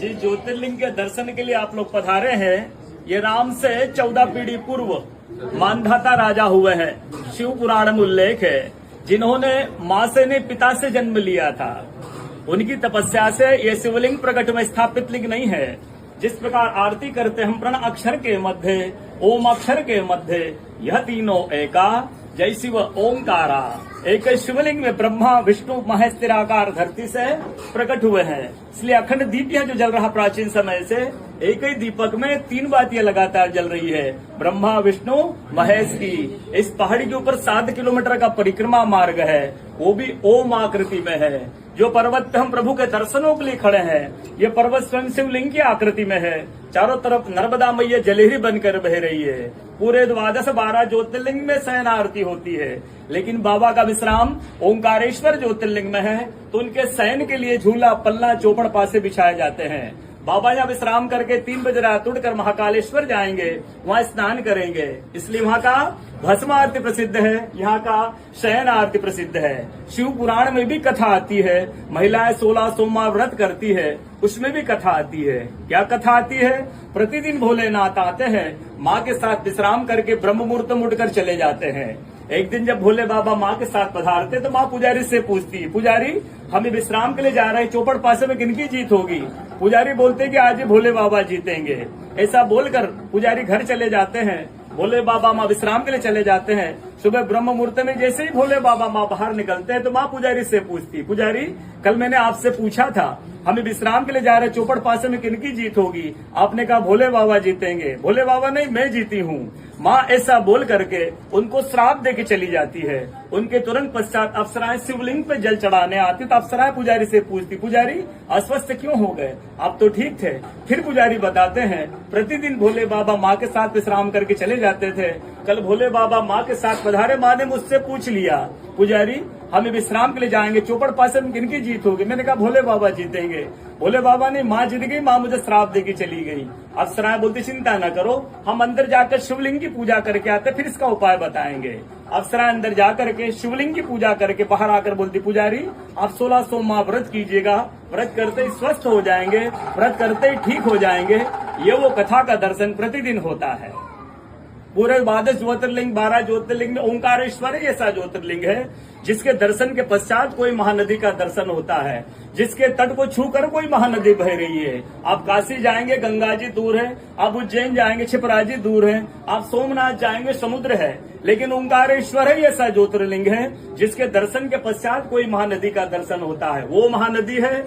जी ज्योतिर्लिंग के दर्शन के लिए आप लोग पधारे हैं। ये राम से 14 पीढ़ी पूर्व मानधाता राजा हुए हैं। शिव पुराण में उल्लेख है, जिन्होंने माँ से ने पिता से जन्म लिया था। उनकी तपस्या से ये शिवलिंग प्रकट में स्थापित लिंग नहीं है। जिस प्रकार आरती करते हम प्रण अक्षर के मध्य ओम अक्षर के मध्य यह तीनों एका जय शिव ओंकारा। एक शिवलिंग में ब्रह्मा विष्णु महेश निराकार धरती से प्रकट हुए हैं। इसलिए अखंड दीप जो जल रहा प्राचीन समय से, एक ही दीपक में 3 बातियां लगातार जल रही है, ब्रह्मा विष्णु महेश की। इस पहाड़ी के ऊपर 7 किलोमीटर का परिक्रमा मार्ग है, वो भी ओम आकृति में है। जो पर्वत पे हम प्रभु के दर्शनों के लिए खड़े हैं, ये पर्वत स्वयं शिवलिंग की आकृति में है। चारों तरफ नर्मदा मैया जलेहरी बनकर बह रही है। पूरे 12 ज्योतिर्लिंग में शयन आरती होती है, लेकिन बाबा का विश्राम ओंकारेश्वर ज्योतिर्लिंग में है, तो उनके शयन के लिए झूला पल्ला चौपड़ पासे बिछाए जाते हैं। बाबा यहाँ विश्राम करके 3 बजे रात उठकर महाकालेश्वर जाएंगे, वहाँ स्नान करेंगे। इसलिए वहाँ का भस्म आरती प्रसिद्ध है, यहाँ का शयन आरती प्रसिद्ध है। शिव पुराण में भी कथा आती है, महिलाएं 16 सोमवार व्रत करती है, उसमें भी कथा आती है। क्या कथा आती है? प्रतिदिन भोलेनाथ आते हैं, माँ के साथ विश्राम करके ब्रह्म मुहूर्त में उठकर चले जाते हैं। एक दिन जब भोले बाबा माँ के साथ पधारते तो माँ पुजारी से पूछती है, पुजारी हम विश्राम के लिए जा रहे हैं, चौपड़ पासे में किनकी जीत होगी? पुजारी बोलते कि आज भोले बाबा जीतेंगे। ऐसा बोलकर पुजारी घर चले जाते हैं। भोले बाबा माँ विश्राम के लिए चले जाते हैं। सुबह ब्रह्म मुहूर्त में जैसे ही भोले बाबा माँ बाहर निकलते हैं तो माँ पुजारी से पूछती, पुजारी कल मैंने आपसे पूछा था, हमें विश्राम के लिए जा रहे, चौपड़ पासे में किनकी जीत होगी? आपने कहा भोले बाबा जीतेंगे। भोले बाबा नहीं, मैं जीती हूँ। माँ ऐसा बोल करके उनको श्राप दे के चली जाती है। उनके तुरंत पश्चात अप्सराएं शिवलिंग पे जल चढ़ाने आती, तो अप्सराएं पुजारी से पूछती, पुजारी अस्वस्थ क्यों हो गए? आप तो ठीक थे। फिर पुजारी बताते हैं, प्रतिदिन भोले बाबा माँ के साथ विश्राम करके चले जाते थे। कल भोले बाबा माँ के साथ पधारे, माँ ने मुझसे पूछ लिया, पुजारी हमें विश्राम के लिए जाएंगे, चौपड़ पासे में किनकी जीत होगी? मैंने कहा भोले बाबा जीतेंगे। भोले बाबा ने माँ जीत गई, माँ मुझे श्राप देके चली गई। अप्सराएं बोलती, चिंता न करो, हम अंदर जाकर शिवलिंग की पूजा करके आते, फिर इसका उपाय बताएंगे। अप्सराएं अंदर जाकर के शिवलिंग की पूजा करके बाहर आकर बोलती, पुजारी आप 16 सोमवार व्रत कीजिएगा, व्रत करते ही स्वस्थ हो जाएंगे, व्रत करते ही ठीक हो जाएंगे। ये वो कथा का दर्शन प्रतिदिन होता है। पूरे 12 ज्योतिर्लिंग 12 ज्योतिर्लिंग में ओंकारेश्वर ही ऐसा ज्योतिर्लिंग है, जिसके दर्शन के पश्चात कोई महानदी का दर्शन होता है, जिसके तट को छूकर कोई महानदी बह रही है। आप काशी जाएंगे, गंगा जी दूर है। आप उज्जैन जाएंगे, क्षिप्रा जी दूर है। आप सोमनाथ जाएंगे, समुद्र है। लेकिन ओंकारेश्वर ही ऐसा ज्योतिर्लिंग है, जिसके दर्शन के पश्चात कोई महानदी का दर्शन होता है। वो महानदी है